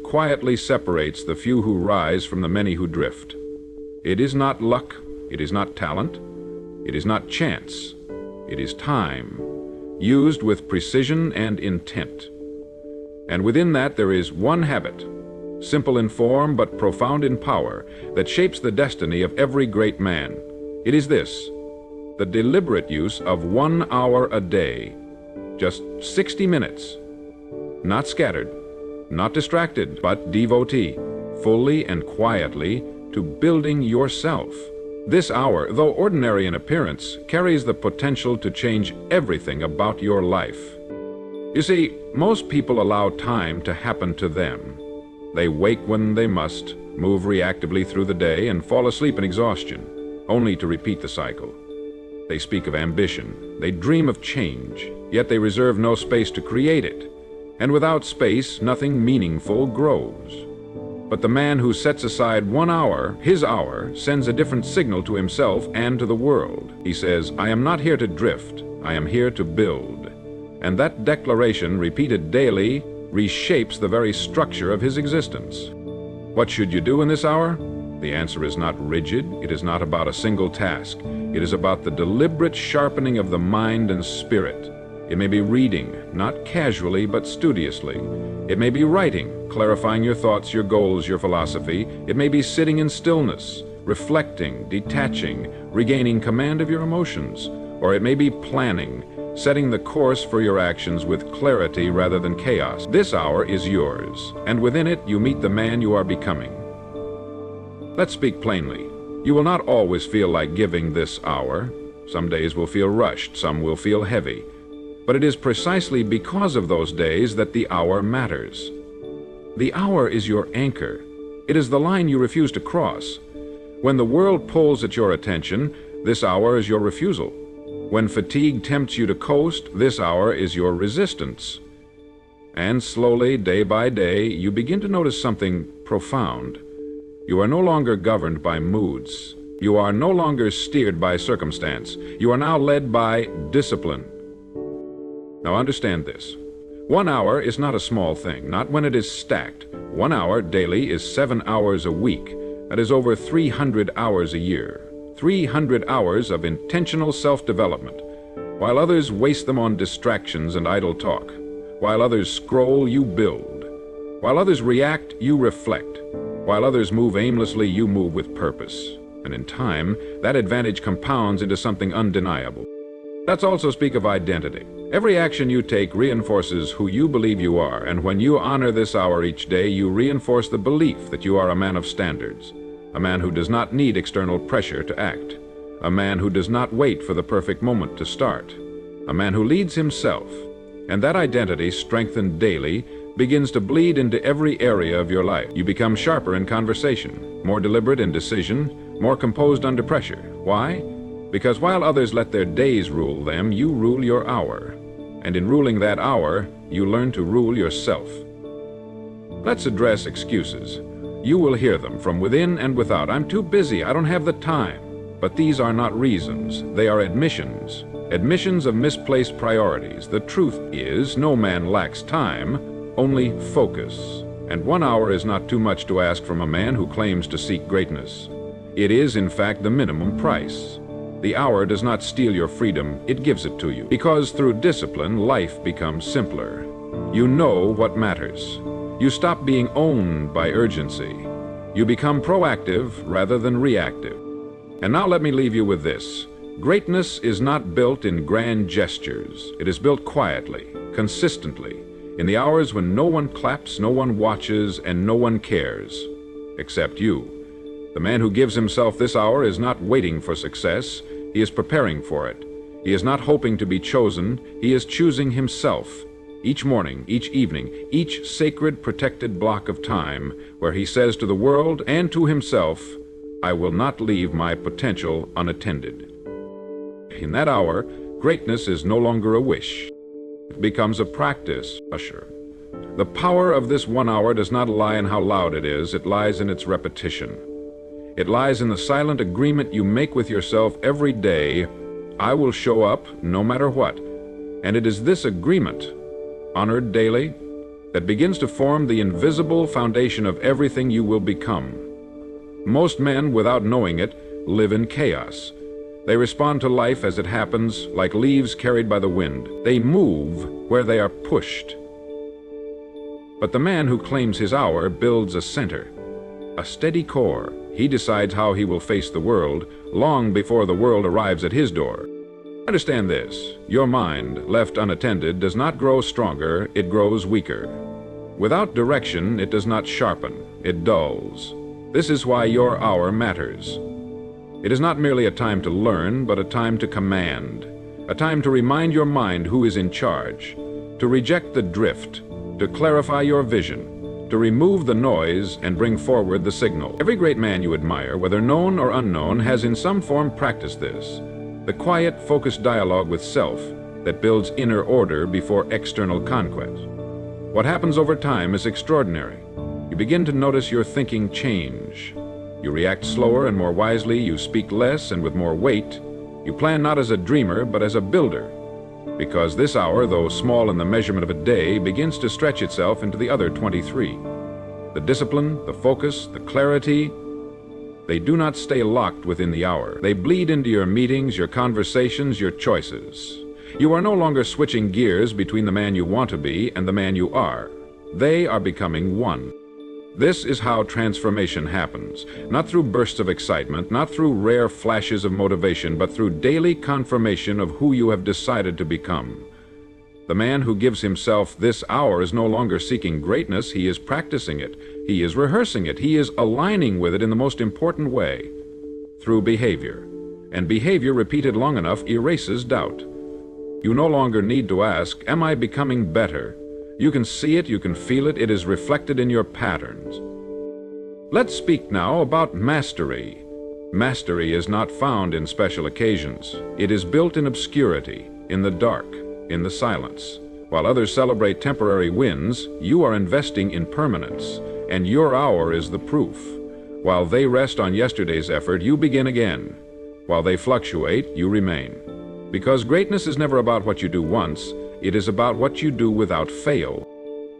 quietly separates the few who rise from the many who drift. It is not luck, it is not talent, it is not chance, it is time, used with precision and intent. And within that there is one habit, simple in form but profound in power, that shapes the destiny of every great man. It is this: the deliberate use of 1 hour a day, just 60 minutes, not scattered, not distracted, but devotee, fully and quietly to building yourself. This hour, though ordinary in appearance, carries the potential to change everything about your life. You see, most people allow time to happen to them. They wake when they must, move reactively through the day, and fall asleep in exhaustion, only to repeat the cycle. They speak of ambition, they dream of change, yet they reserve no space to create it. And without space, nothing meaningful grows. But the man who sets aside 1 hour, his hour, sends a different signal to himself and to the world. He says, "I am not here to drift, I am here to build." And that declaration, repeated daily, reshapes the very structure of his existence. What should you do in this hour? The answer is not rigid. It is not about a single task. It is about the deliberate sharpening of the mind and spirit. It may be reading, not casually but studiously. It may be writing, clarifying your thoughts, your goals, your philosophy. It may be sitting in stillness, reflecting, detaching, regaining command of your emotions. Or it may be planning, setting the course for your actions with clarity rather than chaos. This hour is yours, and within it you meet the man you are becoming. Let's speak plainly. You will not always feel like giving this hour. Some days will feel rushed, some will feel heavy. But it is precisely because of those days that the hour matters. The hour is your anchor. It is the line you refuse to cross. When the world pulls at your attention, this hour is your refusal. When fatigue tempts you to coast, this hour is your resistance. And slowly, day by day, you begin to notice something profound. You are no longer governed by moods. You are no longer steered by circumstance. You are now led by discipline. Now understand this. 1 hour is not a small thing, not when it is stacked. 1 hour daily is 7 hours a week. That is over 300 hours a year. 300 hours of intentional self-development. While others waste them on distractions and idle talk. While others scroll, you build. While others react, you reflect. While others move aimlessly, you move with purpose. And in time, that advantage compounds into something undeniable. Let's also speak of identity. Every action you take reinforces who you believe you are, and when you honor this hour each day, you reinforce the belief that you are a man of standards, a man who does not need external pressure to act, a man who does not wait for the perfect moment to start, a man who leads himself. And that identity, strengthened daily, begins to bleed into every area of your life. You become sharper in conversation, more deliberate in decision, more composed under pressure. Why? Because while others let their days rule them, you rule your hour. And in ruling that hour, you learn to rule yourself. Let's address excuses. You will hear them from within and without. I'm too busy, I don't have the time. But these are not reasons, they are admissions. Admissions of misplaced priorities. The truth is, no man lacks time, only focus. And 1 hour is not too much to ask from a man who claims to seek greatness. It is, in fact, the minimum price. The hour does not steal your freedom, it gives it to you. Because through discipline, life becomes simpler. You know what matters. You stop being owned by urgency. You become proactive rather than reactive. And now let me leave you with this. Greatness is not built in grand gestures. It is built quietly, consistently, in the hours when no one claps, no one watches, and no one cares, except you. The man who gives himself this hour is not waiting for success, he is preparing for it. He is not hoping to be chosen, he is choosing himself. Each morning, each evening, each sacred protected block of time, where he says to the world and to himself, I will not leave my potential unattended. In that hour, greatness is no longer a wish. It becomes a practice, usher. The power of this 1 hour does not lie in how loud it is, it lies in its repetition. It lies in the silent agreement you make with yourself every day, I will show up no matter what. And it is this agreement, honored daily, that begins to form the invisible foundation of everything you will become. Most men, without knowing it, live in chaos. They respond to life as it happens, like leaves carried by the wind. They move where they are pushed. But the man who claims his hour builds a center, a steady core. He decides how he will face the world long before the world arrives at his door. Understand this: your mind, left unattended, does not grow stronger, it grows weaker. Without direction, it does not sharpen, it dulls. This is why your hour matters. It is not merely a time to learn, but a time to command, a time to remind your mind who is in charge, to reject the drift, to clarify your vision, to remove the noise and bring forward the signal. Every great man you admire, whether known or unknown, has in some form practiced this. The quiet, focused dialogue with self that builds inner order before external conquest. What happens over time is extraordinary. You begin to notice your thinking change. You react slower and more wisely, you speak less and with more weight. You plan not as a dreamer, but as a builder. Because this hour, though small in the measurement of a day, begins to stretch itself into the other 23. The discipline, the focus, the clarity, they do not stay locked within the hour. They bleed into your meetings, your conversations, your choices. You are no longer switching gears between the man you want to be and the man you are. They are becoming one. This is how transformation happens, not through bursts of excitement, not through rare flashes of motivation, but through daily confirmation of who you have decided to become. The man who gives himself this hour is no longer seeking greatness, he is practicing it, he is rehearsing it, he is aligning with it in the most important way, through behavior. And behavior repeated long enough erases doubt. You no longer need to ask, am I becoming better? You can see it, you can feel it, it is reflected in your patterns. Let's speak now about mastery. Mastery is not found in special occasions. It is built in obscurity, in the dark, in the silence. While others celebrate temporary wins, you are investing in permanence, and your hour is the proof. While they rest on yesterday's effort, you begin again. While they fluctuate, you remain. Because greatness is never about what you do once, it is about what you do without fail.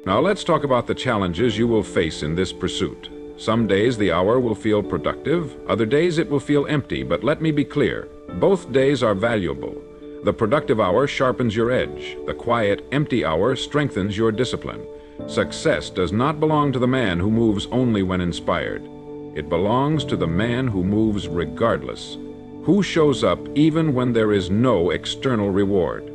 Now let's talk about the challenges you will face in this pursuit. Some days the hour will feel productive, other days it will feel empty, but let me be clear, both days are valuable. The productive hour sharpens your edge. The quiet, empty hour strengthens your discipline. Success does not belong to the man who moves only when inspired. It belongs to the man who moves regardless, who shows up even when there is no external reward.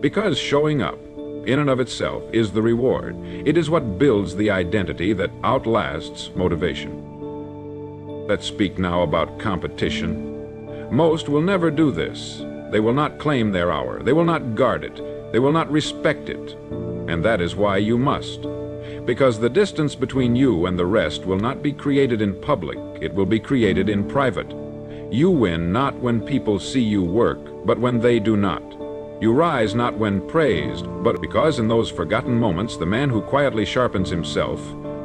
Because showing up, in and of itself, is the reward. It is what builds the identity that outlasts motivation. Let's speak now about competition. Most will never do this. They will not claim their hour. They will not guard it. They will not respect it. And that is why you must. Because the distance between you and the rest will not be created in public. It will be created in private. You win not when people see you work, but when they do not. You rise not when praised, but because in those forgotten moments the man who quietly sharpens himself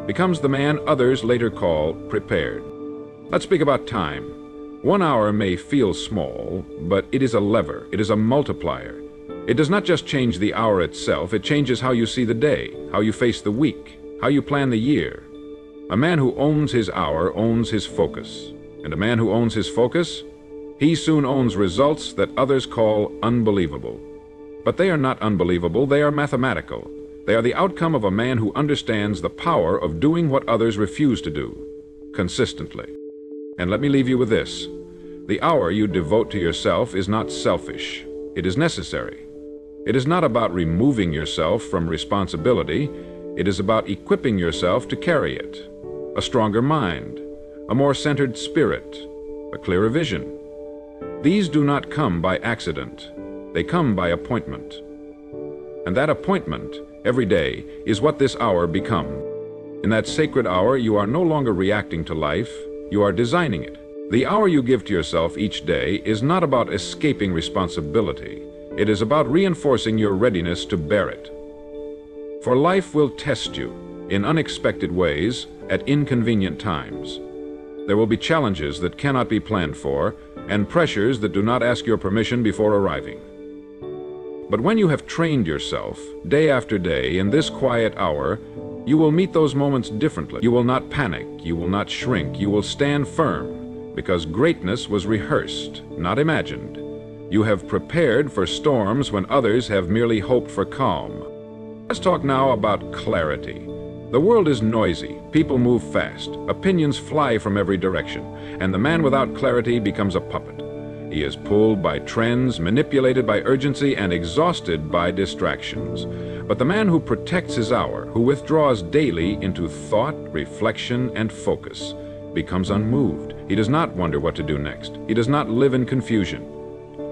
becomes the man others later call prepared. Let's speak about time. 1 hour may feel small, but it is a lever, it is a multiplier. It does not just change the hour itself, it changes how you see the day, how you face the week, how you plan the year. A man who owns his hour owns his focus, and a man who owns his focus, he soon owns results that others call unbelievable. But they are not unbelievable, they are mathematical. They are the outcome of a man who understands the power of doing what others refuse to do, consistently. And let me leave you with this. The hour you devote to yourself is not selfish. It is necessary. It is not about removing yourself from responsibility. It is about equipping yourself to carry it. A stronger mind, a more centered spirit, a clearer vision. These do not come by accident. They come by appointment. And that appointment, every day, is what this hour become. In that sacred hour, you are no longer reacting to life, you are designing it. The hour you give to yourself each day is not about escaping responsibility. It is about reinforcing your readiness to bear it. For life will test you in unexpected ways at inconvenient times. There will be challenges that cannot be planned for and pressures that do not ask your permission before arriving. But when you have trained yourself, day after day, in this quiet hour, you will meet those moments differently. You will not panic, you will not shrink, you will stand firm, because greatness was rehearsed, not imagined. You have prepared for storms when others have merely hoped for calm. Let's talk now about clarity. The world is noisy, people move fast, opinions fly from every direction, and the man without clarity becomes a puppet. He is pulled by trends, manipulated by urgency, and exhausted by distractions. But the man who protects his hour, who withdraws daily into thought, reflection, and focus, becomes unmoved. He does not wonder what to do next. He does not live in confusion.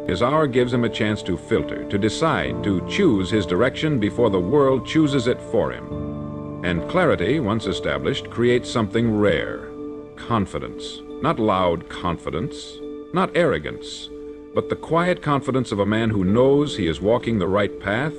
His hour gives him a chance to filter, to decide, to choose his direction before the world chooses it for him. And clarity, once established, creates something rare: confidence. Not loud confidence, not arrogance, but the quiet confidence of a man who knows he is walking the right path,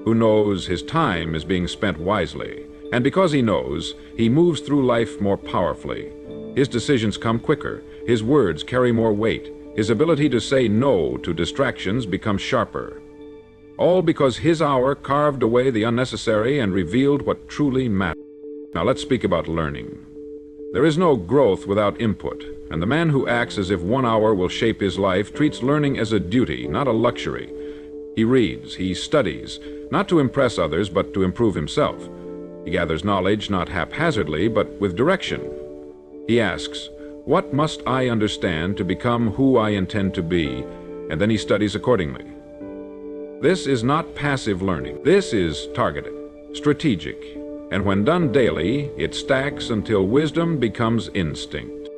who knows his time is being spent wisely. And because he knows, he moves through life more powerfully. His decisions come quicker, his words carry more weight, his ability to say no to distractions becomes sharper. All because his hour carved away the unnecessary and revealed what truly matters. Now let's speak about learning. There is no growth without input, and the man who acts as if 1 hour will shape his life treats learning as a duty, not a luxury. He reads, he studies, not to impress others, but to improve himself. He gathers knowledge not haphazardly, but with direction. He asks, what must I understand to become who I intend to be? And then he studies accordingly. This is not passive learning. This is targeted, strategic, and when done daily, it stacks until wisdom becomes instinct.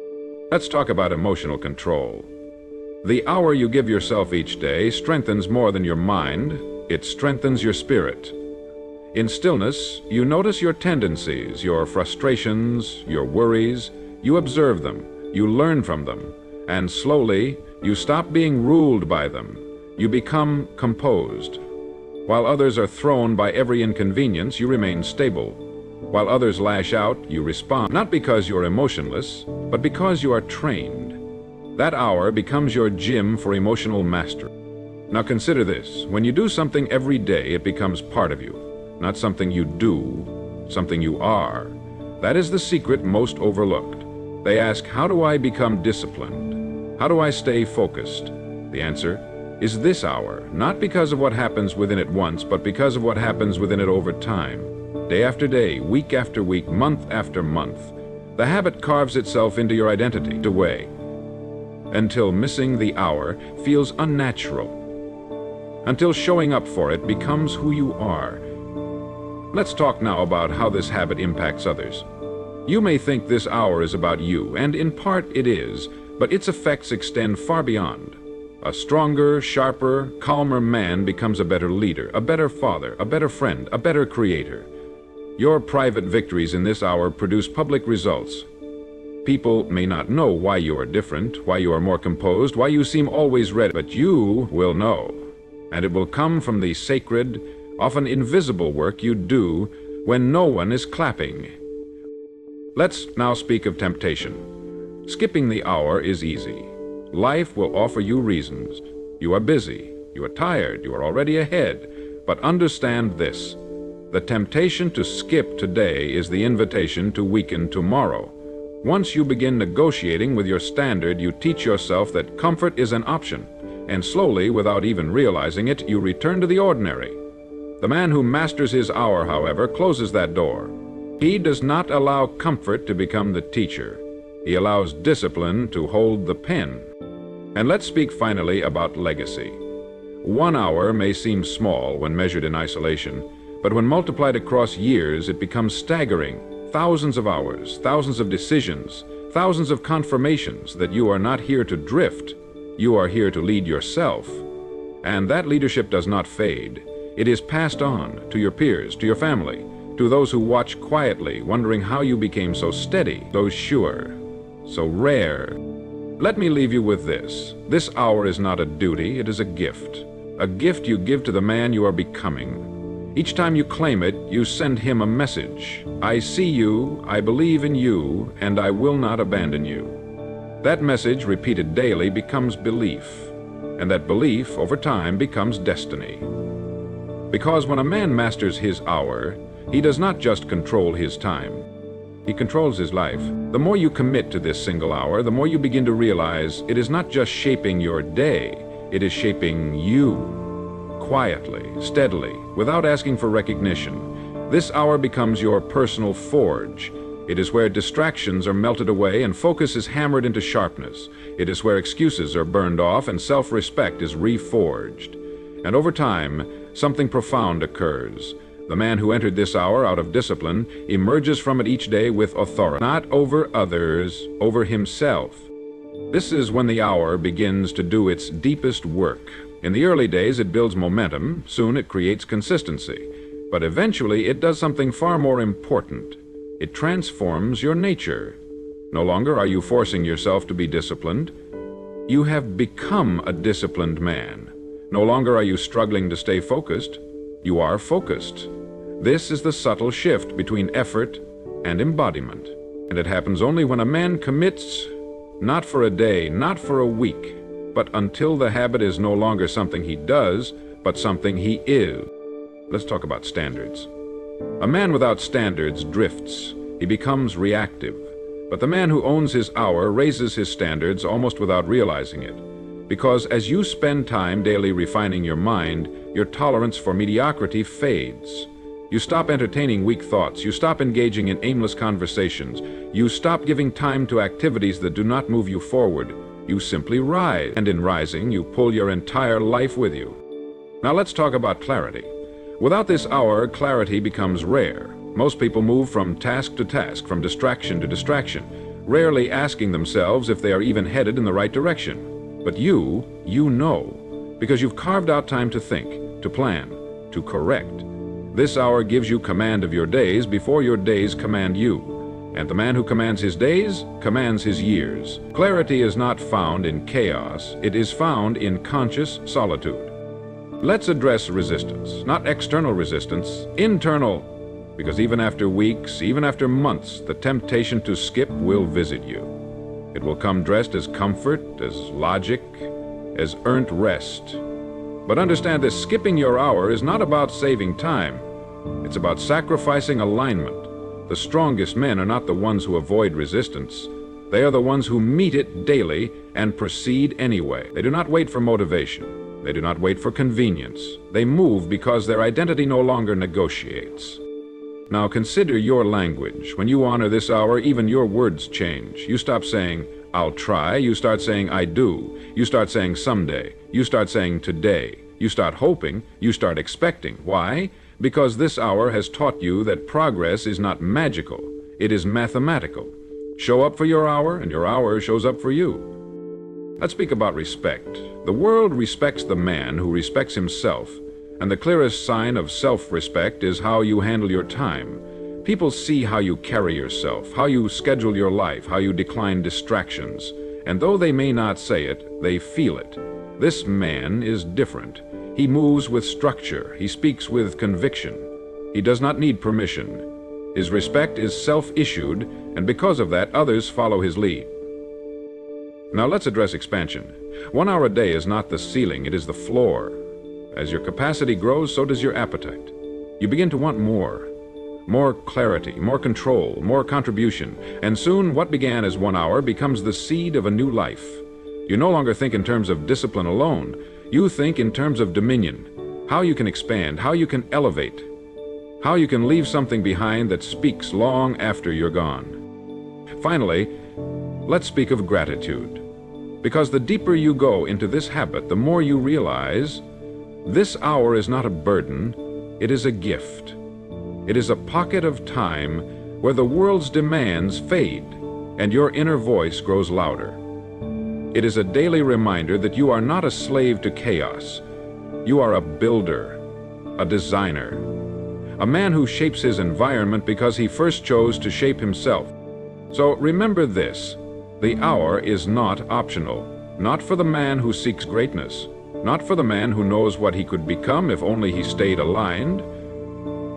Let's talk about emotional control. The hour you give yourself each day strengthens more than your mind, it strengthens your spirit. In stillness, you notice your tendencies, your frustrations, your worries. You observe them, you learn from them, and slowly you stop being ruled by them. You become composed. While others are thrown by every inconvenience, you remain stable. While others lash out, you respond, not because you're emotionless, but because you are trained. That hour becomes your gym for emotional mastery. Now consider this: when you do something every day, it becomes part of you, not something you do, something you are. That is the secret most overlooked. They ask, how do I become disciplined? How do I stay focused? The answer is this hour, not because of what happens within it once, but because of what happens within it over time. Day after day, week after week, month after month. The habit carves itself into your identity, away, until missing the hour feels unnatural, until showing up for it becomes who you are. Let's talk now about how this habit impacts others. You may think this hour is about you, and in part it is, but its effects extend far beyond. A stronger, sharper, calmer man becomes a better leader, a better father, a better friend, a better creator. Your private victories in this hour produce public results. People may not know why you are different, why you are more composed, why you seem always ready, but you will know. And it will come from the sacred, often invisible work you do when no one is clapping. Let's now speak of temptation. Skipping the hour is easy. Life will offer you reasons. You are busy, you are tired, you are already ahead. But understand this: the temptation to skip today is the invitation to weaken tomorrow. Once you begin negotiating with your standard, you teach yourself that comfort is an option, and slowly, without even realizing it, you return to the ordinary. The man who masters his hour, however, closes that door. He does not allow comfort to become the teacher. He allows discipline to hold the pen. And let's speak finally about legacy. 1 hour may seem small when measured in isolation, but when multiplied across years, it becomes staggering. Thousands of hours, thousands of decisions, thousands of confirmations that you are not here to drift. You are here to lead yourself. And that leadership does not fade. It is passed on to your peers, to your family, to those who watch quietly, wondering how you became so steady, so sure, so rare. Let me leave you with this. This hour is not a duty, it is a gift you give to the man you are becoming. Each time you claim it, you send him a message. I see you, I believe in you, and I will not abandon you. That message, repeated daily, becomes belief, and that belief, over time, becomes destiny. Because when a man masters his hour, he does not just control his time. He controls his life. The more you commit to this single hour, the more you begin to realize it is not just shaping your day, it is shaping you. Quietly, steadily, without asking for recognition. This hour becomes your personal forge. It is where distractions are melted away and focus is hammered into sharpness. It is where excuses are burned off and self-respect is reforged. And over time, something profound occurs. The man who entered this hour out of discipline emerges from it each day with authority, not over others, over himself. This is when the hour begins to do its deepest work. In the early days, it builds momentum. Soon it creates consistency. But eventually, it does something far more important. It transforms your nature. No longer are you forcing yourself to be disciplined. You have become a disciplined man. No longer are you struggling to stay focused. You are focused. This is the subtle shift between effort and embodiment. And it happens only when a man commits, not for a day, not for a week, but until the habit is no longer something he does, but something he is. Let's talk about standards. A man without standards drifts. He becomes reactive. But the man who owns his hour raises his standards almost without realizing it. Because as you spend time daily refining your mind, your tolerance for mediocrity fades. You stop entertaining weak thoughts. You stop engaging in aimless conversations. You stop giving time to activities that do not move you forward. You simply rise. And in rising, you pull your entire life with you. Now let's talk about clarity. Without this hour, clarity becomes rare. Most people move from task to task, from distraction to distraction, rarely asking themselves if they are even headed in the right direction. But you know, because you've carved out time to think, to plan, to correct. This hour gives you command of your days before your days command you. And the man who commands his days commands his years. Clarity is not found in chaos, it is found in conscious solitude. Let's address resistance, not external resistance, internal. Because even after weeks, even after months, the temptation to skip will visit you. It will come dressed as comfort, as logic, as earned rest. But understand this, skipping your hour is not about saving time. It's about sacrificing alignment. The strongest men are not the ones who avoid resistance. They are the ones who meet it daily and proceed anyway. They do not wait for motivation. They do not wait for convenience. They move because their identity no longer negotiates. Now consider your language. When you honor this hour, even your words change. You stop saying, I'll try. You start saying, I do. You start saying, someday. You start saying, today. You start hoping. You start expecting. Why? Because this hour has taught you that progress is not magical. It is mathematical. Show up for your hour, and your hour shows up for you. Let's speak about respect. The world respects the man who respects himself. And the clearest sign of self-respect is how you handle your time. People see how you carry yourself, how you schedule your life, how you decline distractions. And though they may not say it, they feel it. This man is different. He moves with structure. He speaks with conviction. He does not need permission. His respect is self-issued, and because of that, others follow his lead. Now let's address expansion. 1 hour a day is not the ceiling, it is the floor. As your capacity grows, so does your appetite. You begin to want more. More clarity, more control, more contribution. And soon, what began as 1 hour becomes the seed of a new life. You no longer think in terms of discipline alone. You think in terms of dominion. How you can expand, how you can elevate. How you can leave something behind that speaks long after you're gone. Finally, let's speak of gratitude. Because the deeper you go into this habit, the more you realize this hour is not a burden, it is a gift. It is a pocket of time where the world's demands fade and your inner voice grows louder. It is a daily reminder that you are not a slave to chaos. You are a builder, a designer, a man who shapes his environment because he first chose to shape himself. So remember this, the hour is not optional, not for the man who seeks greatness. Not for the man who knows what he could become if only he stayed aligned.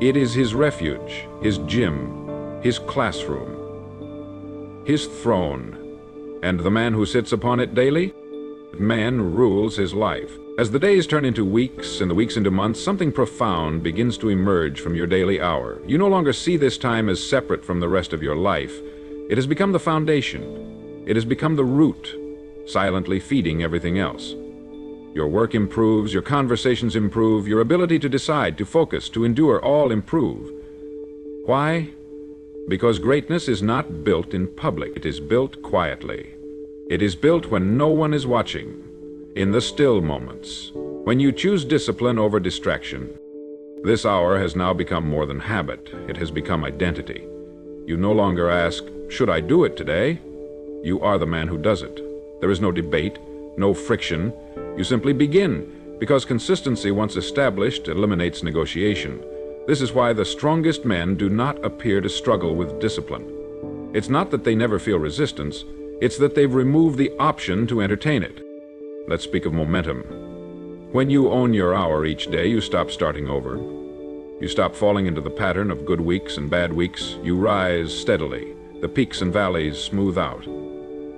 It is his refuge, his gym, his classroom, his throne. And the man who sits upon it daily, man rules his life. As the days turn into weeks and the weeks into months, something profound begins to emerge from your daily hour. You no longer see this time as separate from the rest of your life. It has become the foundation. It has become the root, silently feeding everything else. Your work improves, your conversations improve, your ability to decide, to focus, to endure, all improve. Why? Because greatness is not built in public. It is built quietly. It is built when no one is watching. In the still moments, when you choose discipline over distraction. This hour has now become more than habit. It has become identity. You no longer ask, should I do it today? You are the man who does it. There is no debate, no friction. You simply begin, because consistency once established eliminates negotiation. This is why the strongest men do not appear to struggle with discipline. It's not that they never feel resistance, it's that they've removed the option to entertain it. Let's speak of momentum. When you own your hour each day, you stop starting over. You stop falling into the pattern of good weeks and bad weeks. You rise steadily. The peaks and valleys smooth out.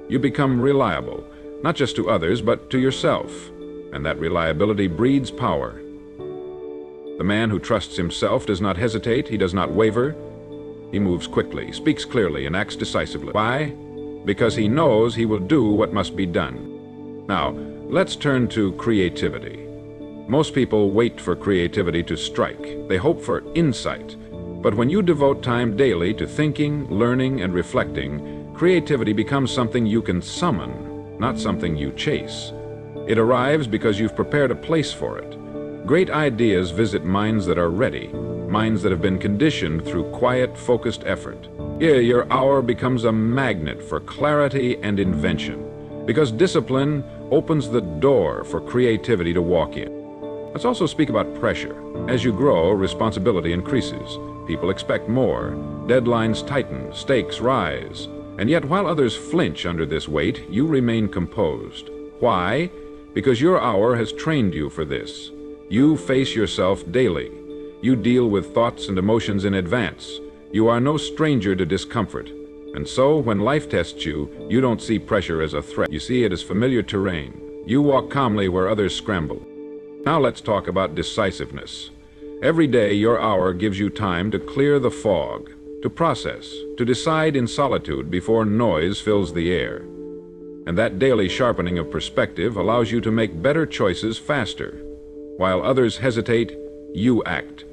You become reliable, not just to others, but to yourself. And that reliability breeds power. The man who trusts himself does not hesitate. He does not waver. He moves quickly, speaks clearly, and acts decisively. Why? Because he knows he will do what must be done. Now, let's turn to creativity. Most people wait for creativity to strike. They hope for insight. But when you devote time daily to thinking, learning, and reflecting, creativity becomes something you can summon, not something you chase. It arrives because you've prepared a place for it. Great ideas visit minds that are ready, minds that have been conditioned through quiet, focused effort. Here, your hour becomes a magnet for clarity and invention, because discipline opens the door for creativity to walk in. Let's also speak about pressure. As you grow, responsibility increases. People expect more. Deadlines tighten, stakes rise. And yet, while others flinch under this weight, you remain composed. Why? Because your hour has trained you for this. You face yourself daily. You deal with thoughts and emotions in advance. You are no stranger to discomfort. And so, when life tests you, you don't see pressure as a threat. You see it as familiar terrain. You walk calmly where others scramble. Now let's talk about decisiveness. Every day, your hour gives you time to clear the fog, to process, to decide in solitude before noise fills the air. And that daily sharpening of perspective allows you to make better choices faster. While others hesitate, you act.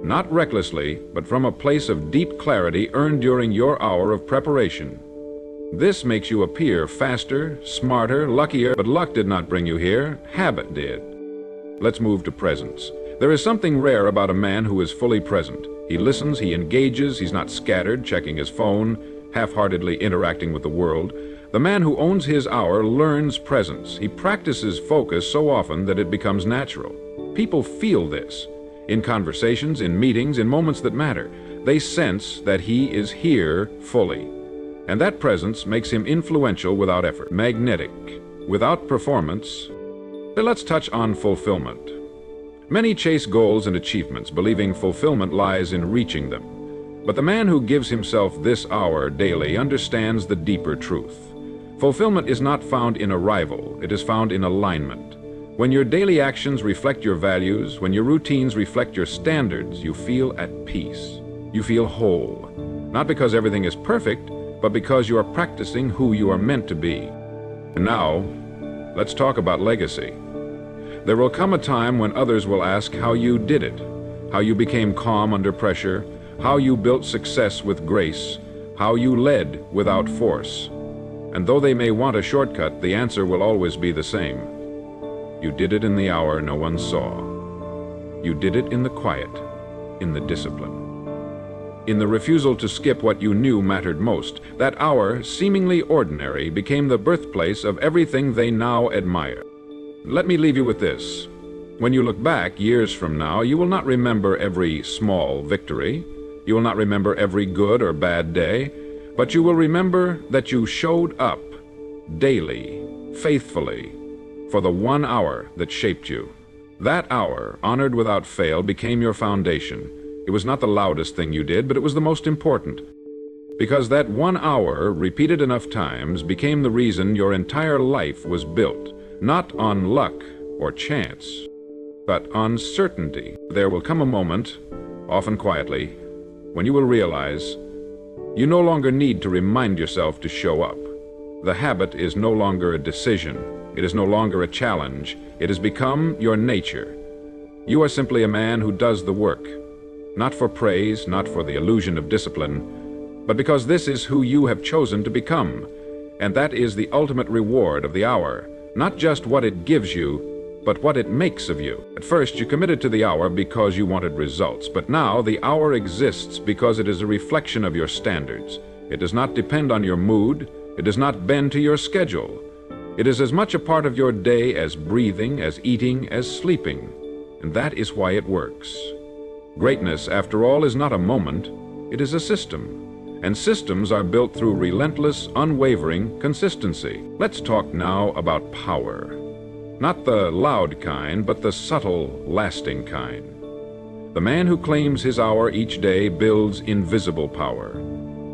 Not recklessly, but from a place of deep clarity earned during your hour of preparation. This makes you appear faster, smarter, luckier, but luck did not bring you here, habit did. Let's move to presence. There is something rare about a man who is fully present. He listens, he engages, he's not scattered, checking his phone, half-heartedly interacting with the world. The man who owns his hour learns presence. He practices focus so often that it becomes natural. People feel this. In conversations, in meetings, in moments that matter. They sense that he is here fully. And that presence makes him influential without effort, magnetic, without performance. But let's touch on fulfillment. Many chase goals and achievements, believing fulfillment lies in reaching them. But the man who gives himself this hour daily understands the deeper truth. Fulfillment is not found in arrival, it is found in alignment. When your daily actions reflect your values, when your routines reflect your standards, you feel at peace. You feel whole. Not because everything is perfect, but because you are practicing who you are meant to be. And now, let's talk about legacy. There will come a time when others will ask how you did it, how you became calm under pressure, how you built success with grace, how you led without force. And though they may want a shortcut, the answer will always be the same. You did it in the hour no one saw. You did it in the quiet, in the discipline. In the refusal to skip what you knew mattered most. That hour, seemingly ordinary, became the birthplace of everything they now admire. Let me leave you with this. When you look back years from now, you will not remember every small victory. You will not remember every good or bad day, but you will remember that you showed up daily, faithfully, for the 1 hour that shaped you. That hour, honored without fail, became your foundation. It was not the loudest thing you did, but it was the most important. Because that 1 hour, repeated enough times, became the reason your entire life was built. Not on luck, or chance, but on certainty. There will come a moment, often quietly, when you will realize you no longer need to remind yourself to show up. The habit is no longer a decision. It is no longer a challenge. It has become your nature. You are simply a man who does the work, not for praise, not for the illusion of discipline, but because this is who you have chosen to become. And that is the ultimate reward of the hour, not just what it gives you, but what it makes of you. At first, you committed to the hour because you wanted results, but now the hour exists because it is a reflection of your standards. It does not depend on your mood. It does not bend to your schedule. It is as much a part of your day as breathing, as eating, as sleeping. And that is why it works. Greatness, after all, is not a moment. It is a system. And systems are built through relentless, unwavering consistency. Let's talk now about power. Not the loud kind, but the subtle, lasting kind. The man who claims his hour each day builds invisible power.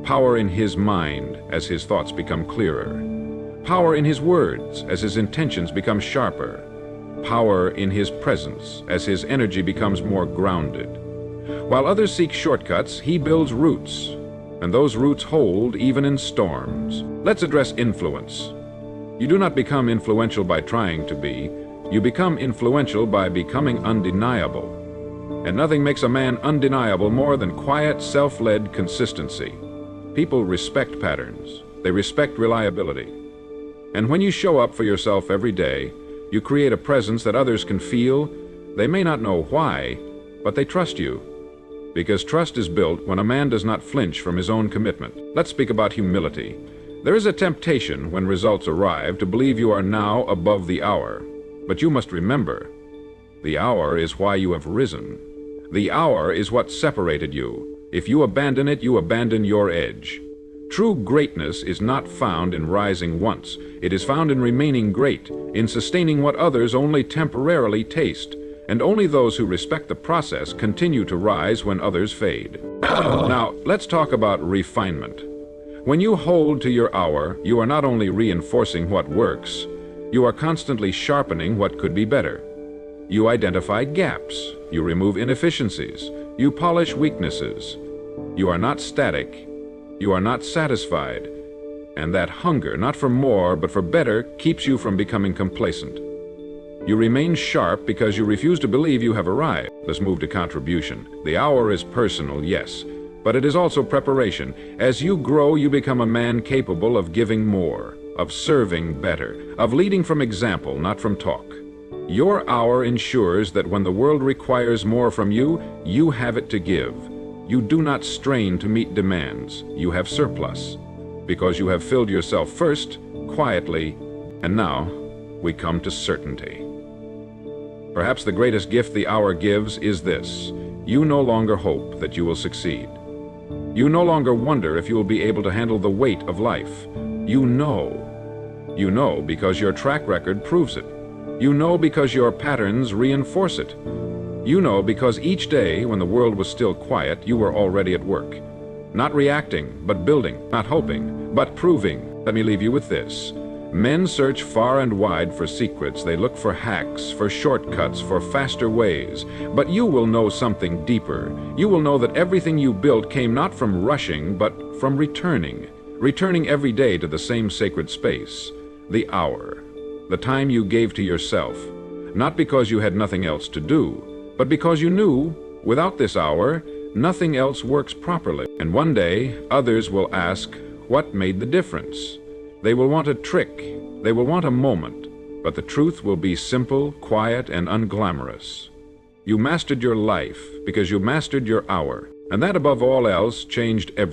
Power in his mind as his thoughts become clearer. Power in his words as his intentions become sharper. Power in his presence as his energy becomes more grounded. While others seek shortcuts, he builds roots, and those roots hold even in storms. Let's address influence. You do not become influential by trying to be. You become influential by becoming undeniable. And nothing makes a man undeniable more than quiet, self-led consistency. People respect patterns. They respect reliability. And when you show up for yourself every day, you create a presence that others can feel. They may not know why, but they trust you. Because trust is built when a man does not flinch from his own commitment. Let's speak about humility. There is a temptation when results arrive to believe you are now above the hour. But you must remember, the hour is why you have risen. The hour is what separated you. If you abandon it, you abandon your edge. True greatness is not found in rising once. It is found in remaining great, in sustaining what others only temporarily taste. And only those who respect the process continue to rise when others fade. Now, let's talk about refinement. When you hold to your hour, you are not only reinforcing what works, you are constantly sharpening what could be better. You identify gaps, you remove inefficiencies, you polish weaknesses. You are not static, you are not satisfied, and that hunger, not for more but for better, keeps you from becoming complacent. You remain sharp because you refuse to believe you have arrived. Let's move to contribution. The hour is personal, yes, but it is also preparation. As you grow, you become a man capable of giving more, of serving better, of leading from example, not from talk. Your hour ensures that when the world requires more from you, you have it to give. You do not strain to meet demands. You have surplus, because you have filled yourself first, quietly, and now we come to certainty. Perhaps the greatest gift the hour gives is this. You no longer hope that you will succeed. You no longer wonder if you will be able to handle the weight of life. You know. You know because your track record proves it. You know because your patterns reinforce it. You know because each day when the world was still quiet, you were already at work. Not reacting, but building. Not hoping, but proving. Let me leave you with this. Men search far and wide for secrets. They look for hacks, for shortcuts, for faster ways. But you will know something deeper. You will know that everything you built came not from rushing, but from returning. Returning every day to the same sacred space. The hour. The time you gave to yourself. Not because you had nothing else to do, but because you knew, without this hour, nothing else works properly. And one day, others will ask, what made the difference? They will want a trick, they will want a moment, but the truth will be simple, quiet, and unglamorous. You mastered your life because you mastered your hour, and that above all else changed everything.